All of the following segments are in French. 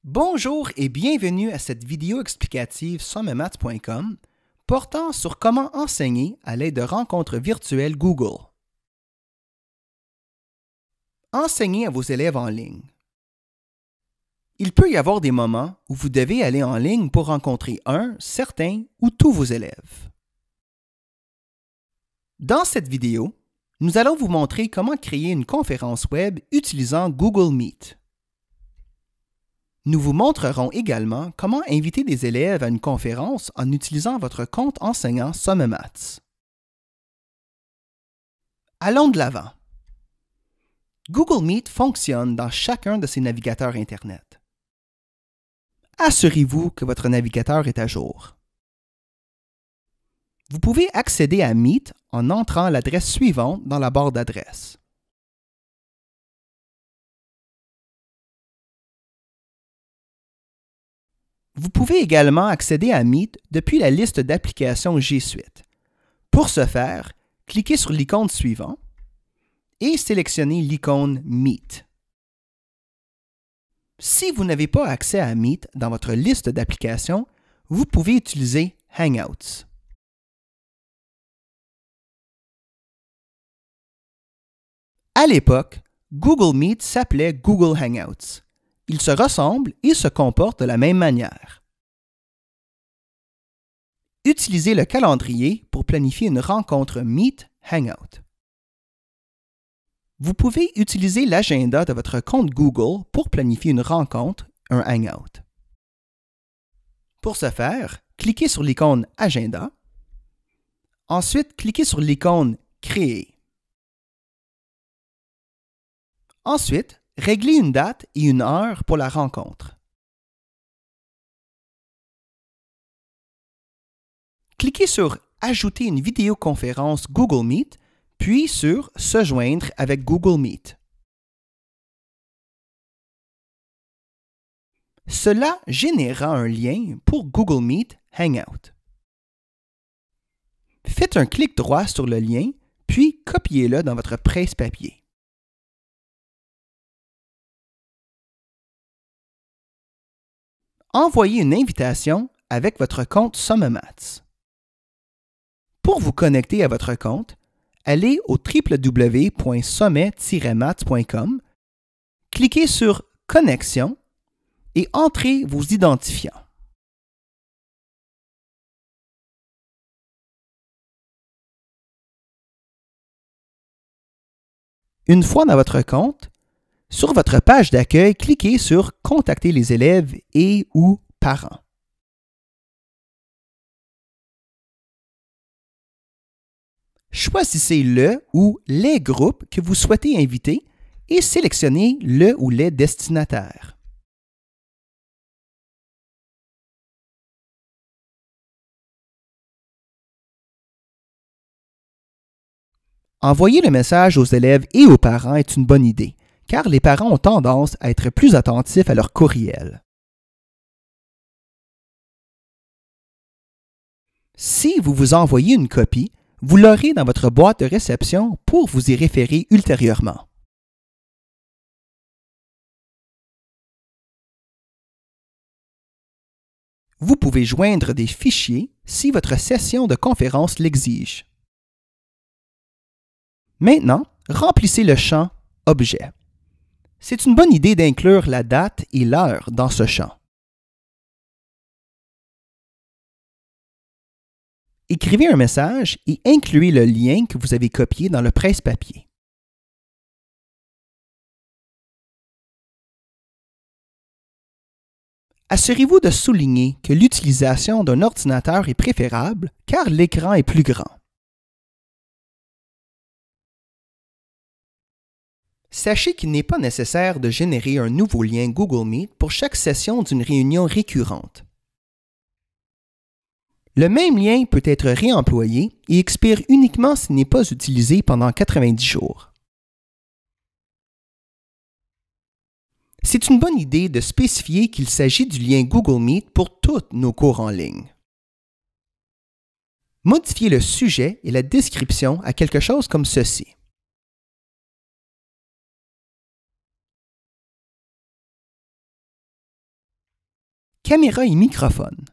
Bonjour et bienvenue à cette vidéo explicative sommemaths.com portant sur comment enseigner à l'aide de rencontres virtuelles Google. Enseignez à vos élèves en ligne. Il peut y avoir des moments où vous devez aller en ligne pour rencontrer un, certains ou tous vos élèves. Dans cette vidéo, nous allons vous montrer comment créer une conférence web utilisant Google Meet. Nous vous montrerons également comment inviter des élèves à une conférence en utilisant votre compte enseignant SommeMaths. Allons de l'avant. Google Meet fonctionne dans chacun de ses navigateurs Internet. Assurez-vous que votre navigateur est à jour. Vous pouvez accéder à Meet en entrant l'adresse suivante dans la barre d'adresse. Vous pouvez également accéder à Meet depuis la liste d'applications G Suite. Pour ce faire, cliquez sur l'icône suivante et sélectionnez l'icône Meet. Si vous n'avez pas accès à Meet dans votre liste d'applications, vous pouvez utiliser Hangouts. À l'époque, Google Meet s'appelait Google Hangouts. Ils se ressemblent et se comportent de la même manière. Utilisez le calendrier pour planifier une rencontre Meet Hangout. Vous pouvez utiliser l'agenda de votre compte Google pour planifier une rencontre, un Hangout. Pour ce faire, cliquez sur l'icône Agenda. Ensuite, cliquez sur l'icône Créer. Ensuite, réglez une date et une heure pour la rencontre. Cliquez sur Ajouter une vidéoconférence Google Meet, puis sur Se joindre avec Google Meet. Cela générera un lien pour Google Meet Hangout. Faites un clic droit sur le lien, puis copiez-le dans votre presse-papier. Envoyez une invitation avec votre compte SommeMaths. Pour vous connecter à votre compte, allez au www.somme-maths.com, cliquez sur Connexion et entrez vos identifiants. Une fois dans votre compte, sur votre page d'accueil, cliquez sur « Contacter les élèves et ou parents ». Choisissez le ou les groupes que vous souhaitez inviter et sélectionnez le ou les destinataires. Envoyer le message aux élèves et aux parents est une bonne idée, car les parents ont tendance à être plus attentifs à leur courriel. Si vous vous envoyez une copie, vous l'aurez dans votre boîte de réception pour vous y référer ultérieurement. Vous pouvez joindre des fichiers si votre session de conférence l'exige. Maintenant, remplissez le champ « Objet ». C'est une bonne idée d'inclure la date et l'heure dans ce champ. Écrivez un message et incluez le lien que vous avez copié dans le presse-papier. Assurez-vous de souligner que l'utilisation d'un ordinateur est préférable car l'écran est plus grand. Sachez qu'il n'est pas nécessaire de générer un nouveau lien Google Meet pour chaque session d'une réunion récurrente. Le même lien peut être réemployé et expire uniquement s'il n'est pas utilisé pendant 90 jours. C'est une bonne idée de spécifier qu'il s'agit du lien Google Meet pour tous nos cours en ligne. Modifiez le sujet et la description à quelque chose comme ceci. Caméra et microphone.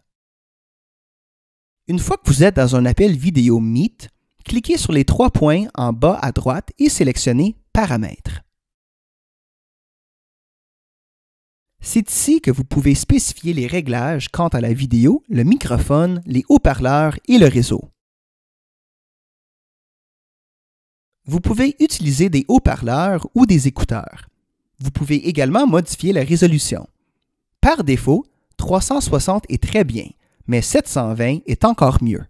Une fois que vous êtes dans un appel vidéo Meet, cliquez sur les 3 points en bas à droite et sélectionnez Paramètres. C'est ici que vous pouvez spécifier les réglages quant à la vidéo, le microphone, les haut-parleurs et le réseau. Vous pouvez utiliser des haut-parleurs ou des écouteurs. Vous pouvez également modifier la résolution. Par défaut, 360 est très bien, mais 720 est encore mieux.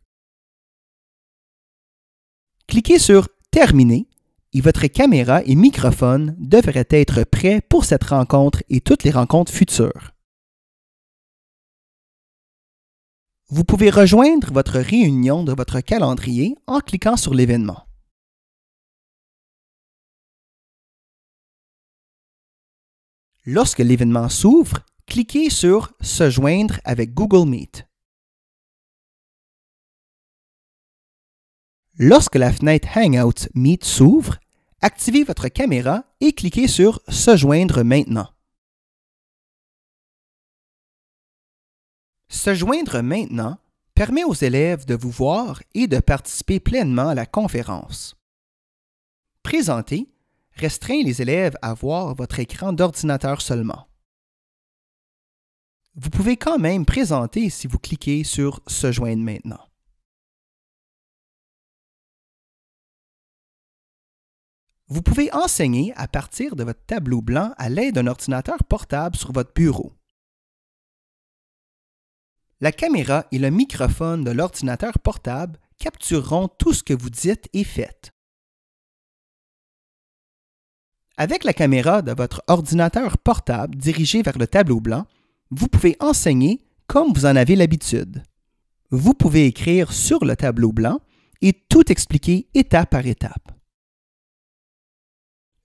Cliquez sur Terminer et votre caméra et microphone devraient être prêts pour cette rencontre et toutes les rencontres futures. Vous pouvez rejoindre votre réunion de votre calendrier en cliquant sur l'événement. Lorsque l'événement s'ouvre, cliquez sur « Se joindre avec Google Meet ». Lorsque la fenêtre Hangout Meet s'ouvre, activez votre caméra et cliquez sur « Se joindre maintenant ». Se joindre maintenant permet aux élèves de vous voir et de participer pleinement à la conférence. Présenter restreint les élèves à voir votre écran d'ordinateur seulement. Vous pouvez quand même présenter si vous cliquez sur « Se joindre maintenant ». Vous pouvez enseigner à partir de votre tableau blanc à l'aide d'un ordinateur portable sur votre bureau. La caméra et le microphone de l'ordinateur portable captureront tout ce que vous dites et faites. Avec la caméra de votre ordinateur portable dirigée vers le tableau blanc, vous pouvez enseigner comme vous en avez l'habitude. Vous pouvez écrire sur le tableau blanc et tout expliquer étape par étape.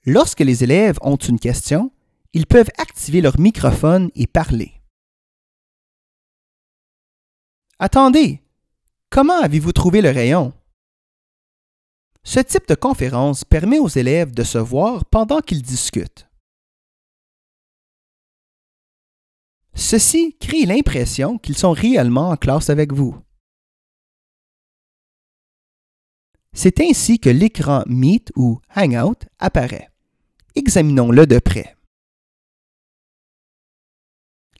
Lorsque les élèves ont une question, ils peuvent activer leur microphone et parler. Attendez! Comment avez-vous trouvé le rayon? Ce type de conférence permet aux élèves de se voir pendant qu'ils discutent. Ceci crée l'impression qu'ils sont réellement en classe avec vous. C'est ainsi que l'écran Meet ou Hangout apparaît. Examinons-le de près.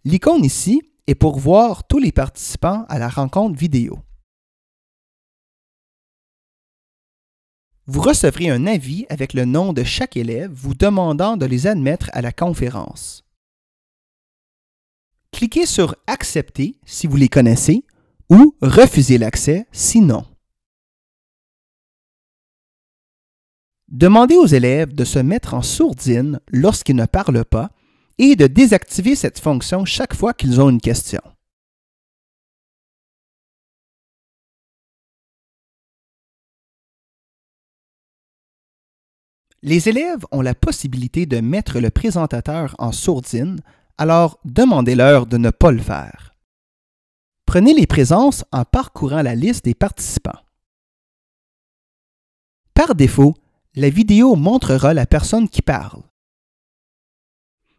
L'icône ici est pour voir tous les participants à la rencontre vidéo. Vous recevrez un avis avec le nom de chaque élève vous demandant de les admettre à la conférence. Cliquez sur « Accepter » si vous les connaissez ou « Refuser l'accès » si non. Demandez aux élèves de se mettre en sourdine lorsqu'ils ne parlent pas et de désactiver cette fonction chaque fois qu'ils ont une question. Les élèves ont la possibilité de mettre le présentateur en sourdine, alors demandez-leur de ne pas le faire. Prenez les présences en parcourant la liste des participants. Par défaut, la vidéo montrera la personne qui parle.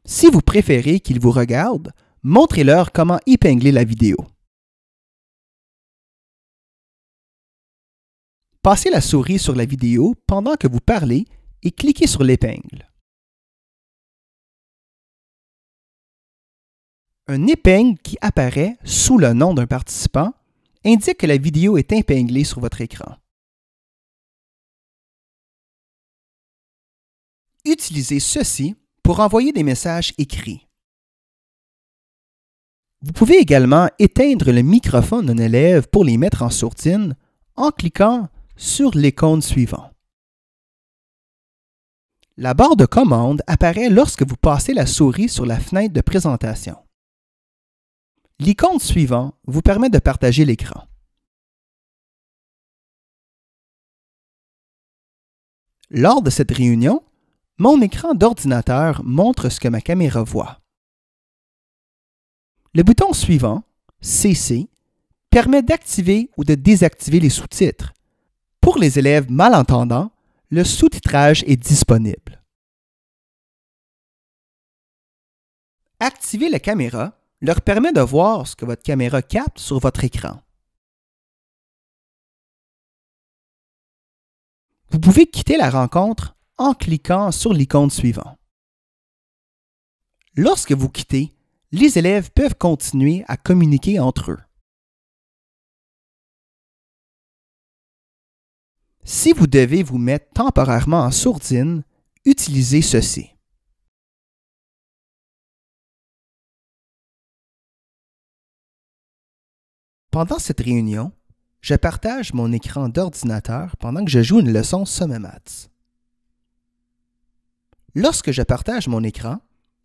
Si vous préférez qu'ils vous regardent, montrez-leur comment épingler la vidéo. Passez la souris sur la vidéo pendant que vous parlez et cliquez sur l'épingle. Un épingle qui apparaît sous le nom d'un participant indique que la vidéo est épinglée sur votre écran. Utilisez ceci pour envoyer des messages écrits. Vous pouvez également éteindre le microphone d'un élève pour les mettre en sourdine en cliquant sur l'icône suivante. La barre de commande apparaît lorsque vous passez la souris sur la fenêtre de présentation. L'icône suivante vous permet de partager l'écran. Lors de cette réunion, mon écran d'ordinateur montre ce que ma caméra voit. Le bouton suivant, CC, permet d'activer ou de désactiver les sous-titres. Pour les élèves malentendants, le sous-titrage est disponible. Activer la caméra leur permet de voir ce que votre caméra capte sur votre écran. Vous pouvez quitter la rencontre en cliquant sur l'icône suivante. Lorsque vous quittez, les élèves peuvent continuer à communiquer entre eux. Si vous devez vous mettre temporairement en sourdine, utilisez ceci. Pendant cette réunion, je partage mon écran d'ordinateur pendant que je joue une leçon SommeMaths. Lorsque je partage mon écran,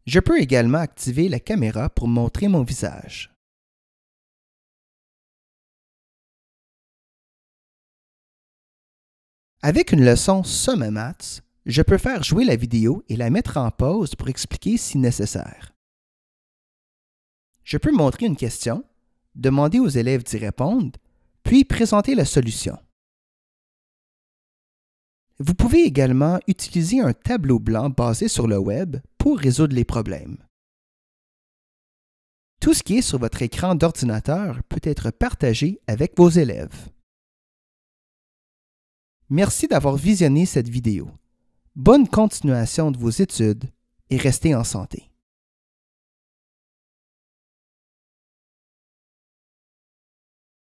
je peux également activer la caméra pour montrer mon visage. Avec une leçon SommeMaths, je peux faire jouer la vidéo et la mettre en pause pour expliquer si nécessaire. Je peux montrer une question, demander aux élèves d'y répondre, puis présenter la solution. Vous pouvez également utiliser un tableau blanc basé sur le web pour résoudre les problèmes. Tout ce qui est sur votre écran d'ordinateur peut être partagé avec vos élèves. Merci d'avoir visionné cette vidéo. Bonne continuation de vos études et restez en santé.